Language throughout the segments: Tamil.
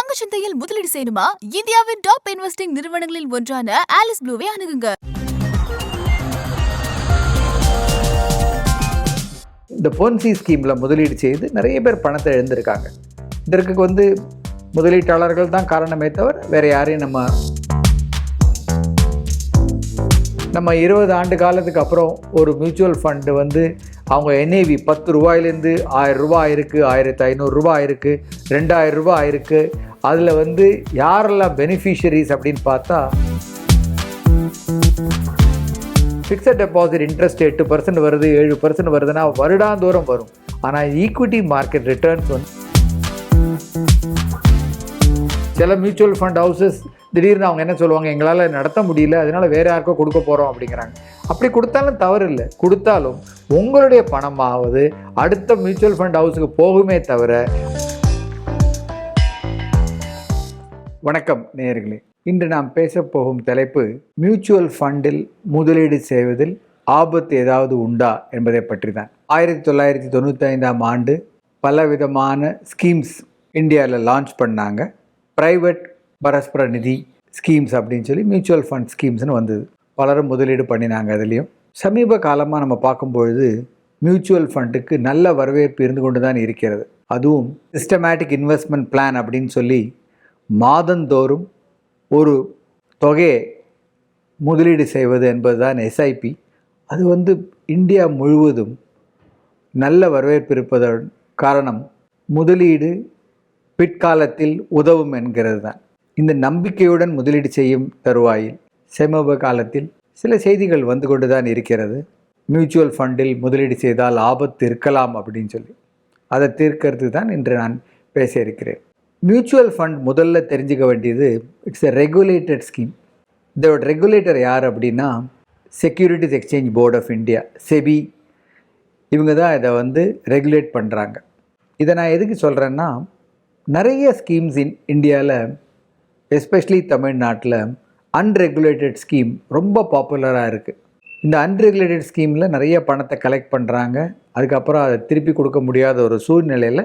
பங்குச்சந்தையில் முதலீடு செய்யணுமா? இந்தியாவின் டாப் இன்வெஸ்டிங் நிறுவனங்களில் ஒன்றான ஆலிஸ் ப்ளூவை அணுகுங்க. இந்த பொன்சி ஸ்கீமில் முதலீடு செய்து நிறைய பேர் பணத்தை இழந்திருக்காங்க. இதற்கு முதலீட்டாளர்கள் தான் காரணமே தவிர வேறு யாரையும் நம்ம 20 ஆண்டு காலத்துக்கு அப்புறம் ஒரு மியூச்சுவல் ஃபண்டு அவங்க NAV 10 ரூபாயிலேருந்து 1000 ரூபாய் ஆயிருக்கு, 1500 ரூபாய் ஆயிருக்கு, 2000 ரூபாய் ஆயிருக்கு. அதில் யாரெல்லாம் பெனிஃபிஷரிஸ் அப்படின்னு பார்த்தா, ஃபிக்ஸட் டெபாசிட் இன்ட்ரெஸ்ட் 8% வருது, 7% வருதுன்னா வருடாந்தோறும் வரும். ஆனால் ஈக்விட்டி மார்க்கெட் ரிட்டர்ன்ஸ் சில மியூச்சுவல் ஃபண்ட் ஹவுசஸ் திடீர்னு அவங்க என்ன சொல்லுவாங்க, எங்களால் நடத்த முடியல, அதனால் வேறு யாருக்கோ கொடுக்க போகிறோம் அப்படிங்கிறாங்க. அப்படி கொடுத்தாலும் தவறு இல்லை. கொடுத்தாலும் உங்களுடைய பணமாவது அடுத்த மியூச்சுவல் ஃபண்ட் ஹவுஸுக்கு போகுமே தவிர. வணக்கம் நேயர்களே, இன்று நாம் பேச போகும் தலைப்பு மியூச்சுவல் ஃபண்டில் முதலீடு செய்வதில் ஆபத்து ஏதாவது உண்டா என்பதை பற்றி தான். 1995ஆம் ஆண்டு பலவிதமான ஸ்கீம்ஸ் இந்தியாவில் லான்ச் பண்ணாங்க. ப்ரைவேட் பரஸ்பர நிதி ஸ்கீம்ஸ் அப்படின்னு சொல்லி மியூச்சுவல் ஃபண்ட் ஸ்கீம்ஸ்னு வந்தது. பலரும் முதலீடு பண்ணினாங்க. அதுலேயும் சமீப காலமாக நம்ம பார்க்கும்பொழுது மியூச்சுவல் ஃபண்டுக்கு நல்ல வரவேற்பு இருந்து கொண்டு தான் இருக்கிறது. அதுவும் சிஸ்டமேட்டிக் இன்வெஸ்ட்மெண்ட் பிளான் அப்படின்னு சொல்லி மாதந்தோறும் ஒரு தொகையை முதலீடு செய்வது என்பது தான் SIP. அது இந்தியா முழுவதும் நல்ல வரவேற்பு இருப்பதன் காரணம் முதலீடு பிற்காலத்தில் உதவும் என்கிறது தான். இந்த நம்பிக்கையுடன் முதலீடு செய்யும் தருவாயில் சமீப காலத்தில் சில செய்திகள் வந்து கொண்டு தான் இருக்கிறது. மியூச்சுவல் ஃபண்டில் முதலீடு செய்தால் ஆபத்து இருக்கலாம் அப்படின்னு சொல்லி அதை தீர்க்கிறது தான் இன்று நான் பேச இருக்கிறேன். மியூச்சுவல் ஃபண்ட் முதல்ல தெரிஞ்சுக்க வேண்டியது, இட்ஸ் எ ரெகுலேட்டட் ஸ்கீம். இதோட ரெகுலேட்டர் யார் அப்படின்னா securities exchange board of India, SEBI. இவங்க தான் இதை ரெகுலேட் பண்ணுறாங்க. இதை நான் எதுக்கு சொல்கிறேன்னா, நிறைய ஸ்கீம்ஸ் இந்தியாவில், எஸ்பெஷலி தமிழ்நாட்டில் அன்ரெகுலேட்டட் ஸ்கீம் ரொம்ப பாப்புலராக இருக்குது. இந்த அன்ரெகுலேட்டட் ஸ்கீமில் நிறைய பணத்தை கலெக்ட் பண்ணுறாங்க. அதுக்கப்புறம் அதை திருப்பி கொடுக்க முடியாத ஒரு சூழ்நிலையில்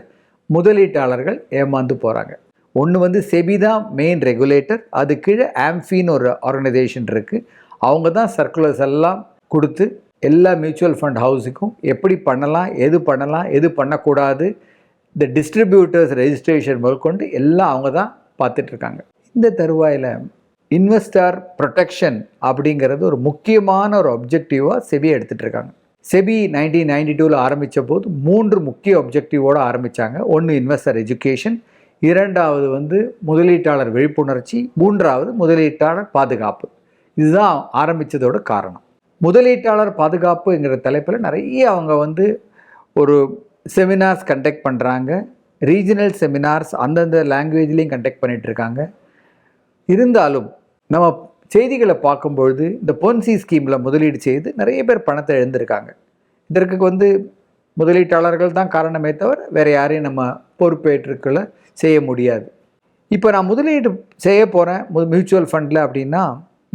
முதலீட்டாளர்கள் ஏமாந்து போகிறாங்க. ஒன்று SEBI தான் மெயின் ரெகுலேட்டர். அது கீழே AMFIன்னு ஒரு ஆர்கனைசேஷன் இருக்குது. அவங்க தான் சர்க்குலர்ஸ் எல்லாம் கொடுத்து எல்லா மியூச்சுவல் ஃபண்ட் ஹவுஸுக்கும் எப்படி பண்ணலாம், எது பண்ணக்கூடாது, இந்த டிஸ்ட்ரிபியூட்டர்ஸ் ரெஜிஸ்ட்ரேஷன் முதற்கொண்டு எல்லாம் அவங்க தான் பார்த்துட்ருக்காங்க. இந்த தருவாயில் இன்வெஸ்டர் ப்ரொடெக்ஷன் அப்படிங்கிறது ஒரு முக்கியமான ஒரு அப்ஜெக்டிவாக SEBI எடுத்துகிட்ருக்காங்க. SEBI 1992 ஆரம்பித்த போது 3 முக்கிய அப்ஜெக்டிவோடு ஆரம்பித்தாங்க. ஒன்று இன்வெஸ்டர் எஜுகேஷன், இரண்டாவது முதலீட்டாளர் விழிப்புணர்ச்சி, மூன்றாவது முதலீட்டாளர் பாதுகாப்பு. இதுதான் ஆரம்பித்ததோட காரணம். முதலீட்டாளர் பாதுகாப்புங்கிற தலைப்பில் நிறைய அவங்க ஒரு செமினார்ஸ் கண்டக்ட் பண்ணுறாங்க. ரீஜனல் செமினார்ஸ் அந்தந்த லாங்குவேஜ்லேயும் கண்டக்ட் பண்ணிகிட்ருக்காங்க. இருந்தாலும் நம்ம செய்திகளை பார்க்கும்பொழுது இந்த பொன்சி ஸ்கீமில் முதலீடு செய்து நிறைய பேர் பணத்தை இழந்திருக்காங்க. இதற்கு முதலீட்டாளர்கள் தான் காரணமே தவிர வேறு யாரையும் நம்ம பொறுப்பேற்றுக்களை செய்ய முடியாது. இப்போ நான் முதலீடு செய்ய போகிறேன் மியூச்சுவல் ஃபண்டில் அப்படின்னா,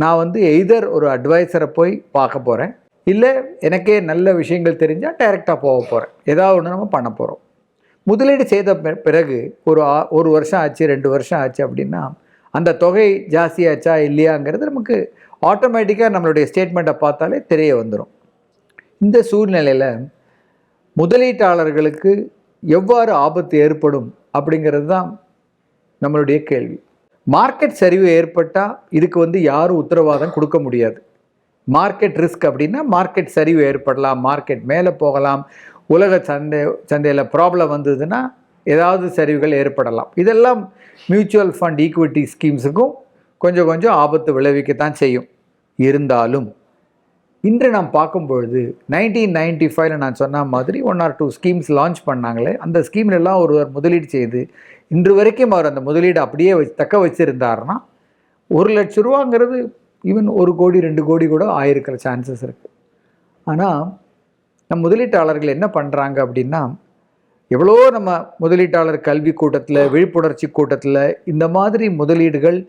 நான் எய்தர் ஒரு அட்வைசரை போய் பார்க்க போகிறேன், இல்லை எனக்கே நல்ல விஷயங்கள் தெரிஞ்சால் டைரெக்டாக போக போகிறேன். ஏதாவது ஒன்று நம்ம பண்ண போகிறோம். முதலீடு செய்த பிறகு ஒரு வருஷம் ஆச்சு, 2 வருஷம் ஆச்சு அப்படின்னா அந்த தொகை ஜாஸ்தியாச்சா இல்லையாங்கிறது நமக்கு ஆட்டோமேட்டிக்காக நம்மளுடைய ஸ்டேட்மெண்ட்டை பார்த்தாலே தெரிய வந்துடும். இந்த சூழ்நிலையில் முதலீட்டாளர்களுக்கு எவ்வாறு ஆபத்து ஏற்படும் அப்படிங்கிறது தான் நம்மளுடைய கேள்வி. மார்க்கெட் சரிவு ஏற்பட்டால் இதுக்கு யாரும் உத்தரவாதம் கொடுக்க முடியாது. மார்க்கெட் ரிஸ்க் அப்படின்னா மார்க்கெட் சரிவு ஏற்படலாம், மார்க்கெட் மேலே போகலாம், உலக சந்தையில் ப்ராப்ளம் வந்ததுன்னா ஏதாவது சரிவுகள் ஏற்படலாம். இதெல்லாம் மியூச்சுவல் ஃபண்ட் ஈக்விட்டி ஸ்கீம்ஸுக்கும் கொஞ்சம் ஆபத்து விளைவிக்கத்தான் செய்யும். இருந்தாலும் இன்று நாம் பார்க்கும்பொழுது 1995 நான் சொன்ன மாதிரி 1 or 2 ஸ்கீம்ஸ் லான்ச் பண்ணாங்களே, அந்த ஸ்கீம்லெல்லாம் ஒருவர் முதலீடு செய்து இன்று வரைக்கும் அவர் அந்த முதலீடு அப்படியே தக்க வச்சுருந்தாருன்னா 1 லட்ச ரூபாங்கிறது ஈவன் 1 கோடி 2 கோடி கூட ஆயிருக்கிற சான்சஸ் இருக்குது. ஆனால் நம் முதலீட்டாளர்கள் என்ன பண்ணுறாங்க அப்படின்னா, எவ்வளோ நம்ம முதலீட்டாளர் கல்வி கூட்டத்தில், விழிப்புணர்ச்சி கூட்டத்தில் இந்த மாதிரி முதலீடுகள்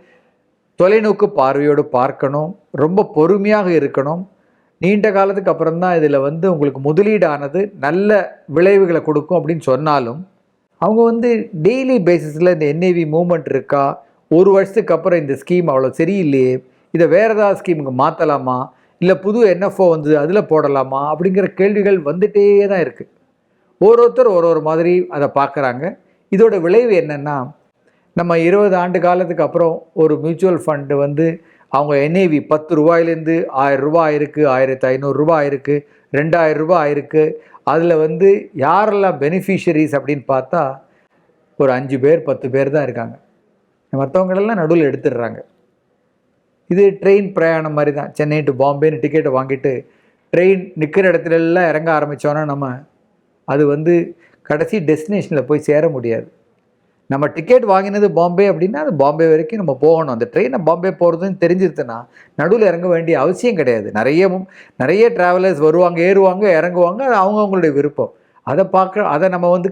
தொலைநோக்கு பார்வையோடு பார்க்கணும், ரொம்ப பொறுமையாக இருக்கணும். நீண்ட காலத்துக்கு அப்புறம் தான் இதில் உங்களுக்கு முதலீடானது நல்ல விளைவுகளை கொடுக்கும் அப்படின்னு சொன்னாலும் அவங்க வந்து டெய்லி பேசிஸில் இந்த என்ஏவி மூவ்மெண்ட் இருக்கா, ஒரு வருஷத்துக்கு அப்புறம் இந்த ஸ்கீம் அவ்வளோ சரியில்லையே, இதை வேறு ஏதாவது ஸ்கீமுக்கு மாற்றலாமா, இல்லை புது என்எஃப்ஓ வந்து அதில் போடலாமா அப்படிங்கிற கேள்விகள் வந்துட்டே தான் இருக்குது. ஒருத்தர் ஒரு மாதிரி அதை பார்க்குறாங்க. இதோட விளைவு என்னென்னா, நம்ம 20 ஆண்டு காலத்துக்கு அப்புறம் ஒரு மியூச்சுவல் ஃபண்டு வந்து அவங்க என்ஏவி 10 ரூபாயிலேருந்து 1000 ரூபா ஆயிருக்கு, 1500 ரூபா ஆயிருக்கு, 2000 ரூபா ஆயிருக்கு. அதில் வந்து யாரெல்லாம் பெனிஃபிஷரிஸ் அப்படின்னு பார்த்தா ஒரு 5 பேர் 10 பேர் தான் இருக்காங்க. மற்றவங்களெல்லாம் நடுவில் எடுத்துடுறாங்க. இது ட்ரெயின் பிரயாணம் மாதிரி தான். சென்னை டு பாம்பேன்னு டிக்கெட்டை வாங்கிட்டு ட்ரெயின் நிற்கிற இடத்துலலாம் இறங்க ஆரம்பித்தோன்னா நம்ம அது வந்து கடைசி டெஸ்டினேஷனில் போய் சேர முடியாது. நம்ம டிக்கெட் வாங்கினது பாம்பே அப்படின்னா அது பாம்பே வரைக்கும் நம்ம போகணும். அந்த ட்ரெயினை பாம்பே போகிறதுன்னு தெரிஞ்சிருச்சுன்னா நடுவில் இறங்க வேண்டிய அவசியம் கிடையாது. நிறைய ட்ராவலர்ஸ் வருவாங்க, ஏறுவாங்க, இறங்குவாங்க. அது அவங்கவுங்களுடைய விருப்பம். அதை நம்ம வந்து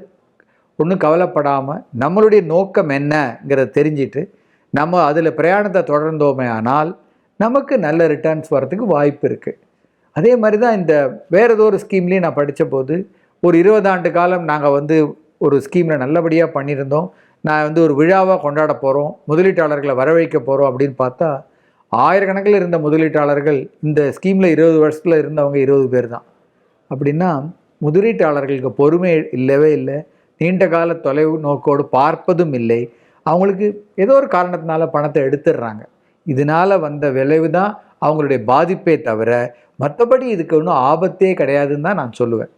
ஒன்றும் கவலைப்படாமல் நம்மளுடைய நோக்கம் என்னங்கிறத தெரிஞ்சுட்டு நம்ம அதில் பிரயாணத்தை தொடர்ந்தோமே ஆனால் நமக்கு நல்ல ரிட்டர்ன்ஸ் வரத்துக்கு வாய்ப்பு இருக்குது. அதே மாதிரி தான் இந்த வேறு ஏதோ ஒரு ஸ்கீம்லேயும் நான் படித்த போது ஒரு 20 ஆண்டு காலம் நாங்கள் வந்து ஒரு ஸ்கீமில் நல்லபடியாக பண்ணியிருந்தோம். நான் வந்து ஒரு விழாவாக கொண்டாட போகிறோம், முதலீட்டாளர்களை வரவழைக்க போகிறோம் அப்படின்னு பார்த்தா ஆயிரக்கணக்கில் இருந்த முதலீட்டாளர்கள் இந்த ஸ்கீமில் 20 வருஷத்தில் இருந்தவங்க 20 பேர் தான். அப்படின்னா முதலீட்டாளர்களுக்கு பொறுமை இல்லவே இல்லை, நீண்ட கால தொலைவு நோக்கோடு பார்ப்பதும் இல்லை. அவங்களுக்கு ஏதோ ஒரு காரணத்தினால பணத்தை எடுத்துடுறாங்க. இதனால் வந்த விளைவு தான் அவங்களுடைய பாதிப்பே தவிர மற்றபடி இதுக்கு ஒன்றும் ஆபத்தே கிடையாதுன்னு தான் நான் சொல்லுவேன்.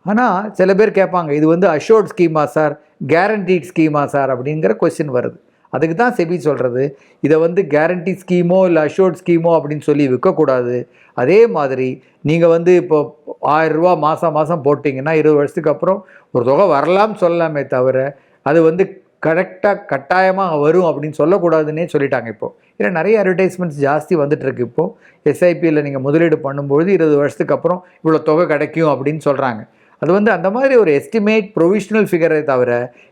ஆனால் சில பேர் கேட்பாங்க, இது வந்து a short schema sir, guaranteed schema sir அப்படிங்கிற கொஸ்டின் வருது. அதுக்கு தான் செபி சொல்கிறது, இதை வந்து கேரண்டி ஸ்கீமோ இல்லை அஷோர்ட் ஸ்கீமோ அப்படின்னு சொல்லி விற்கக்கூடாது. அதே மாதிரி நீங்கள் வந்து இப்போ 1000 ரூபா மாதம் போட்டிங்கன்னா 20 வருஷத்துக்கு அப்புறம் ஒரு தொகை வரலாம்னு சொல்லலாமே தவிர அது வந்து கட்டாயமாக வரும் அப்படின்னு சொல்லக்கூடாதுன்னே சொல்லிட்டாங்க. இப்போது ஏன்னா நிறைய அட்வர்டைஸ்மெண்ட்ஸ் ஜாஸ்தி வந்துட்டுருக்கு. இப்போது எஸ்ஐபியில் நீங்கள் முதலீடு பண்ணும்பொழுது 20 வருஷத்துக்கு அப்புறம் இவ்வளோ தொகை கிடைக்கும் அப்படின்னு சொல்கிறாங்க. அது வந்து அந்த மாதிரி ஒரு எஸ்டிமேட் ப்ரொவிஷனல் ஃபிகரை தவிர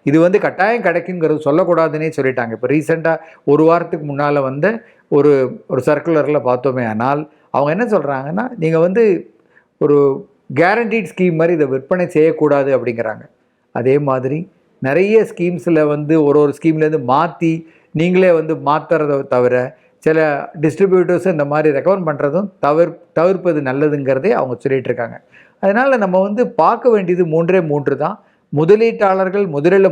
இது வந்து கட்டாயம் கிடைக்குங்கிறது சொல்லக்கூடாதுன்னே சொல்லிட்டாங்க. இப்போ ரீசெண்டாக ஒரு வாரத்துக்கு முன்னால் வந்து ஒரு சர்க்குலரில் பார்த்தோமே ஆனால் அவங்க என்ன சொல்கிறாங்கன்னா, நீங்கள் வந்து ஒரு கேரண்டீட் ஸ்கீம் மாதிரி இதை விற்பனை செய்யக்கூடாது அப்படிங்கிறாங்க. அதே மாதிரி நிறைய ஸ்கீம்ஸில் வந்து ஒரு ஸ்கீம்லேருந்து மாற்றி நீங்களே வந்து மாற்றுறதை தவிர சில டிஸ்ட்ரிபியூட்டர்ஸும் இந்த மாதிரி ரெக்கமெண்ட் பண்ணுறதும் தவிர்ப்பது நல்லதுங்கிறதே அவங்க சொல்லிகிட்டு இருக்காங்க. அதனால் நம்ம வந்து பார்க்க வேண்டியது 3 தான். முதலீட்டாளர்கள்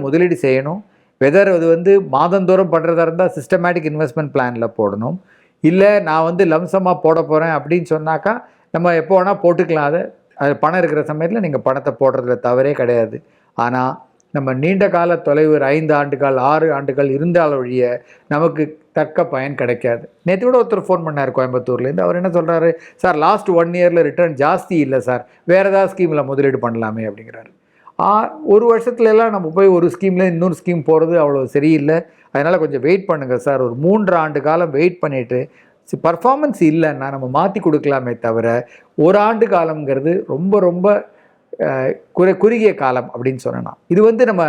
முதலீடு செய்யணும். வெதர் அது வந்து மாதந்தோறும் பண்ணுறதா இருந்தால் சிஸ்டமேட்டிக் இன்வெஸ்ட்மெண்ட் பிளானில் போடணும். இல்லை நான் வந்து லம்சமாக போட போகிறேன் அப்படின்னு சொன்னாக்கா நம்ம எப்போ வேணால் போட்டுக்கலாம். அது பணம் இருக்கிற சமயத்தில் நீங்கள் பணத்தை போடுறதுல தவறே கிடையாது. ஆனால் நம்ம நீண்ட கால தொலைவு 5 ஆண்டுகள் 6 ஆண்டுகள் இருந்தால் ஒழிய நமக்கு தக்க பயன் கிடைக்காது. நேற்று கூட ஒருத்தர் ஃபோன் பண்ணார் கோயம்புத்தூர்லேருந்து. அவர் என்ன சொல்கிறாரு, சார் லாஸ்ட் 1 இயரில் ரிட்டர்ன் ஜாஸ்தி இல்லை சார், வேறு ஏதாவது ஸ்கீமில் முதலீடு பண்ணலாமே அப்படிங்கிறாரு. ஒரு வருஷத்துலலாம் நம்ம போய் ஒரு ஸ்கீமில் இன்னொரு ஸ்கீம் போகிறது அவ்வளோ சரியில்லை. அதனால் கொஞ்சம் வெயிட் பண்ணுங்கள் சார், ஒரு 3 ஆண்டு காலம் வெயிட் பண்ணிவிட்டு பர்ஃபார்மன்ஸ் இல்லைன்னா நம்ம மாற்றி கொடுக்கலாமே தவிர 1 ஆண்டு காலங்கிறது ரொம்ப குறுகிய காலம் அப்படின்னு சொன்னோன்னா இது வந்து நம்ம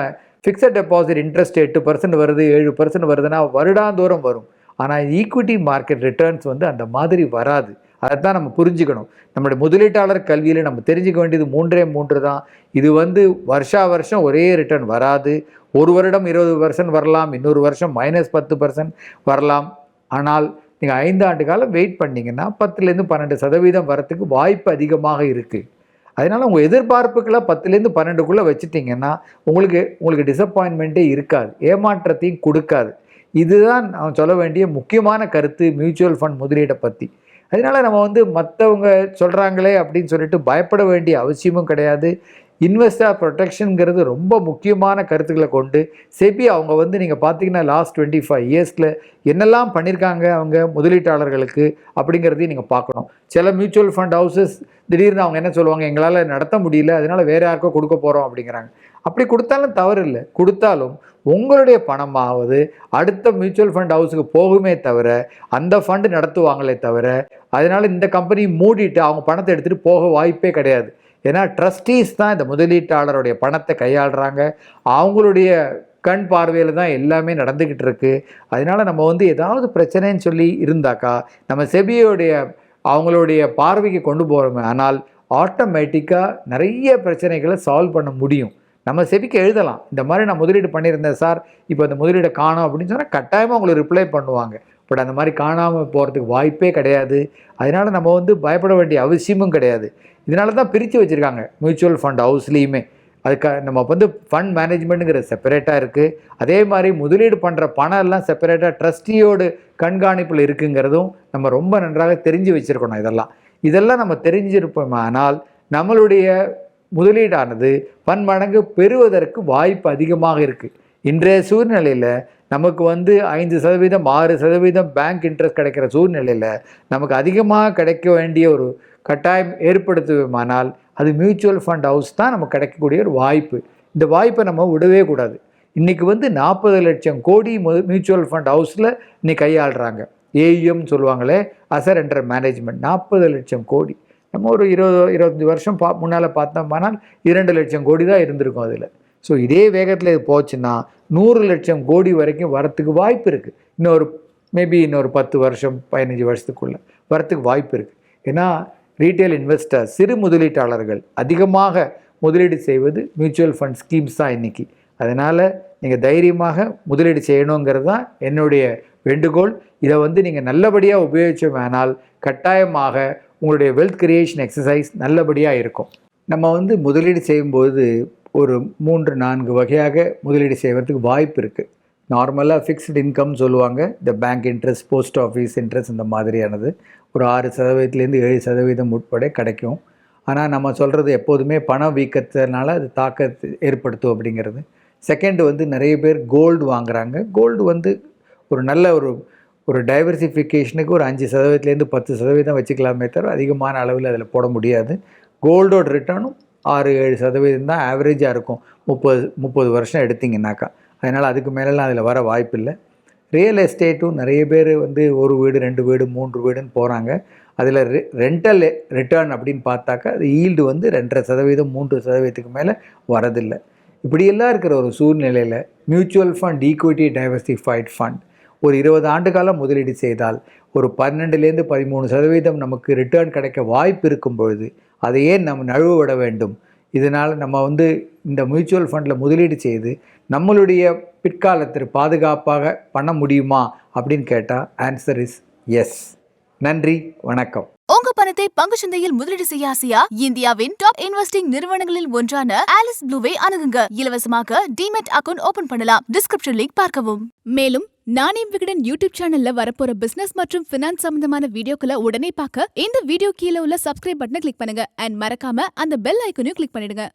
ஃபிக்ஸட் டெபாசிட் இன்ட்ரெஸ்ட் 8% வருது 7% வருதுன்னா வருடாந்தோறும் வரும். ஆனால் ஈக்விட்டி மார்க்கெட் ரிட்டர்ன்ஸ் வந்து அந்த மாதிரி வராது. அதைத்தான் நம்ம புரிஞ்சுக்கணும். நம்மளுடைய முதலீட்டாளர் கல்வியில் நம்ம தெரிஞ்சுக்க வேண்டியது 3 தான். இது வந்து வருஷம் ஒரே ரிட்டர்ன் வராது. ஒரு வருடம் 20% வரலாம், இன்னொரு வருஷம் -10% வரலாம். ஆனால் நீங்கள் 5 ஆண்டு காலம் வெயிட் பண்ணிங்கன்னா 10லேருந்து 12% வரத்துக்கு வாய்ப்பு அதிகமாக இருக்குது. அதனால் உங்கள் எதிர்பார்ப்புகளை 10லேருந்து 12க்குள்ளே வச்சுட்டிங்கன்னா உங்களுக்கு டிசப்பாயின்மெண்ட்டே இருக்காது, ஏமாற்றத்தையும் கொடுக்காது. இதுதான் நான் சொல்ல வேண்டிய முக்கியமான கருத்து மியூச்சுவல் ஃபண்ட் முதலீடை பற்றி. அதனால் நம்ம வந்து மற்றவங்க சொல்கிறாங்களே அப்படின்னு சொல்லிட்டு பயப்பட வேண்டிய அவசியமும் கிடையாது. இன்வெஸ்டர் ப்ரொடெக்ஷனுங்கிறது ரொம்ப முக்கியமான கருத்துக்களை கொண்டு செபி அவங்க வந்து நீங்கள் பார்த்தீங்கன்னா லாஸ்ட் 25 இயர்ஸில் என்னெல்லாம் பண்ணியிருக்காங்க அவங்க முதலீட்டாளர்களுக்கு அப்படிங்கிறதையும் நீங்கள் பார்க்கணும். சில மியூச்சுவல் ஃபண்ட் ஹவுசஸ் திடீர்னு அவங்க என்ன சொல்லுவாங்க, எங்களால் நடத்த முடியல, அதனால் வேறு யாருக்கோ கொடுக்க போகிறோம் அப்படிங்கிறாங்க. அப்படி கொடுத்தாலும் தவறு இல்லை. கொடுத்தாலும் உங்களுடைய பணமாவது அடுத்த மியூச்சுவல் ஃபண்ட் ஹவுஸுக்கு போகுமே தவிர அந்த ஃபண்டு நடத்துவாங்களே தவிர அதனால் இந்த கம்பெனி மூடிட்டு அவங்க பணத்தை எடுத்துகிட்டு போக வாய்ப்பே கிடையாது. ஏன்னா ட்ரஸ்டீஸ் தான் இந்த முதலீட்டாளருடைய பணத்தை கையாளுறாங்க. அவங்களுடைய கண் பார்வையில் தான் எல்லாமே நடந்துக்கிட்டு இருக்கு. அதனால் நம்ம வந்து ஏதாவது பிரச்சனைன்னு சொல்லி இருந்தாக்கா நம்ம செபியோடைய அவங்களுடைய பார்வைக்கு கொண்டு போகிறோமே ஆனால் ஆட்டோமேட்டிக்காக நிறைய பிரச்சனைகளை சால்வ் பண்ண முடியும். நம்ம செபிக்கு எழுதலாம், இந்த மாதிரி நான் முதலீடு பண்ணியிருந்தேன் சார், இப்போ அந்த முதலீடை காணோம் அப்படின்னு சொன்னால் கட்டாயமாக உங்களுக்கு ரிப்ளை பண்ணுவாங்க. பட் அந்த மாதிரி காணாமல் போகிறதுக்கு வாய்ப்பே கிடையாது. அதனால் நம்ம வந்து பயப்பட வேண்டிய அவசியமும் கிடையாது. இதனால தான் பிரித்து வச்சுருக்காங்க மியூச்சுவல் ஃபண்ட் ஹவுஸ்லேயுமே. அதுக்காக நம்ம வந்து ஃபண்ட் மேனேஜ்மெண்ட்டுங்கிற செப்பரேட்டாக இருக்குது. அதே மாதிரி முதலீடு பண்ணுற பணம் எல்லாம் செப்பரேட்டாக ட்ரஸ்டியோடு கண்காணிப்பில் இருக்குங்கிறதும் நம்ம ரொம்ப நன்றாக தெரிஞ்சு வச்சுருக்கணும். இதெல்லாம் நம்ம தெரிஞ்சிருப்போம். ஆனால் நம்மளுடைய முதலீடானது பன்மடங்கு பெறுவதற்கு வாய்ப்பு அதிகமாக இருக்குது. இன்றைய சூழ்நிலையில் நமக்கு வந்து 5%, 6% பேங்க் இன்ட்ரெஸ்ட் கிடைக்கிற சூழ்நிலையில் நமக்கு அதிகமாக கிடைக்க வேண்டிய ஒரு கட்டாயம் ஏற்படுத்துவோமானால் அது மியூச்சுவல் ஃபண்ட் ஹவுஸ் தான் நமக்கு கிடைக்கக்கூடிய ஒரு வாய்ப்பு. இந்த வாய்ப்பை நம்ம விடவே கூடாது. இன்றைக்கி வந்து 40 லட்சம் கோடி மியூச்சுவல் ஃபண்ட் ஹவுஸில் இன்னைக்கு கையாளுறாங்க. AUM சொல்லுவாங்களே, அசர் அண்டர் மேனேஜ்மெண்ட், 40 லட்சம் கோடி. நம்ம ஒரு 20-25 வருஷம் முன்னால் பார்த்தோம்னால் 2 லட்சம் கோடி தான் இருந்திருக்கும் அதில். ஸோ இதே வேகத்தில் இது போச்சுன்னா 100 லட்சம் கோடி வரைக்கும் வரத்துக்கு வாய்ப்பு இருக்குது. இன்னொரு 10 வருஷம் 15 வருஷத்துக்குள்ளே வரத்துக்கு வாய்ப்பு இருக்குது. ஏன்னா ரீட்டைல் இன்வெஸ்டர், சிறு முதலீட்டாளர்கள் அதிகமாக முதலீடு செய்வது மியூச்சுவல் ஃபண்ட் ஸ்கீம்ஸ் தான் இன்றைக்கி. அதனால் நீங்கள் தைரியமாக முதலீடு செய்யணுங்கிறது தான் என்னுடைய வேண்டுகோள். இதை வந்து நீங்கள் நல்லபடியாக உபயோகிச்சோமானால் கட்டாயமாக உங்களுடைய வெல்த் கிரியேஷன் எக்ஸசைஸ் நல்லபடியாக இருக்கும். நம்ம வந்து முதலீடு செய்யும்போது ஒரு 3-4 வகையாக முதலீடு செய்வதற்கு வாய்ப்பு இருக்குது. நார்மலாக ஃபிக்ஸ்டு இன்கம் சொல்லுவாங்க, இந்த bank interest, post office interest, இந்த மாதிரியானது ஒரு 6%லேருந்து 7% உட்பட கிடைக்கும். ஆனால் நம்ம சொல்கிறது எப்போதுமே பணம் வீக்கத்தினால அது தாக்கத்தை ஏற்படுத்தும் அப்படிங்கிறது. செகண்ட் வந்து நிறைய பேர் கோல்டு வாங்குகிறாங்க. கோல்டு வந்து ஒரு நல்ல ஒரு டைவர்சிஃபிகேஷனுக்கு ஒரு 5%லேருந்து 10% வச்சுக்கலாமே தவிர அதிகமான அளவில் அதில் போட முடியாது. கோல்டோட ரிட்டர்னும் 6-7% தான் ஆவரேஜாக இருக்கும் 30 வருஷம் எடுத்திங்கனாக்கா. அதனால் அதுக்கு மேலெலாம் அதில் வர வாய்ப்பு இல்லை. ரியல் எஸ்டேட்டும் நிறைய பேர் வந்து 1 வீடு, 2 வீடு, 3 வீடுன்னு போகிறாங்க. அதில் ரெண்டல் ரிட்டர்ன் அப்படின்னு பார்த்தாக்கா அது ஈல்டு வந்து 2.5%, 3%க்கு மேலே வரதில்லை. இப்படியெல்லாம் இருக்கிற ஒரு சூழ்நிலையில் mutual fund, equity diversified fund ஒரு 20 ஆண்டு காலம் முதலீடு செய்தால் ஒரு 12லேருந்து 13% நமக்கு ரிட்டர்ன் கிடைக்க வாய்ப்பு இருக்கும் பொழுது அதை ஏன் நம்ம நழுவ விட வேண்டும்? இதனால் நம்ம வந்து இந்த மியூச்சுவல் ஃபண்டில் முதலீடு செய்து நம்மளுடைய பிற்காலத்திற்கு பாதுகாப்பாக பண்ண முடியுமா அப்படின்னு கேட்டால் ஆன்சர் இஸ் எஸ். நன்றி, வணக்கம். உங்க பணத்தை பங்குச்சந்தையில் முதலீடு செய்ய ஆசையா? இந்தியாவின் டாப் இன்வெஸ்டிங் நிறுவனங்களில் ஒன்றான ஆலிஸ் ப்ளூவை அணுகுங்க. இலவசமாக டிமெட் அக்கவுண்ட் ஓபன் பண்ணலாம். டிஸ்கிரிப்ஷன் லிங்க் பார்க்கவும். மேலும் நாணயம் விகடன் யூடியூப் சேனல்ல வரப்போற பிசினஸ் மற்றும் பினான்ஸ் சம்பந்தமான வீடியோக்களை உடனே பார்க்க இந்த வீடியோ கீழே உள்ள சப்ஸ்கிரைப் பட்டனை கிளிக் பண்ணுங்க. அண்ட் மறக்காம அந்த பெல் ஐக்கனையும் கிளிக் பண்ணிடுங்க.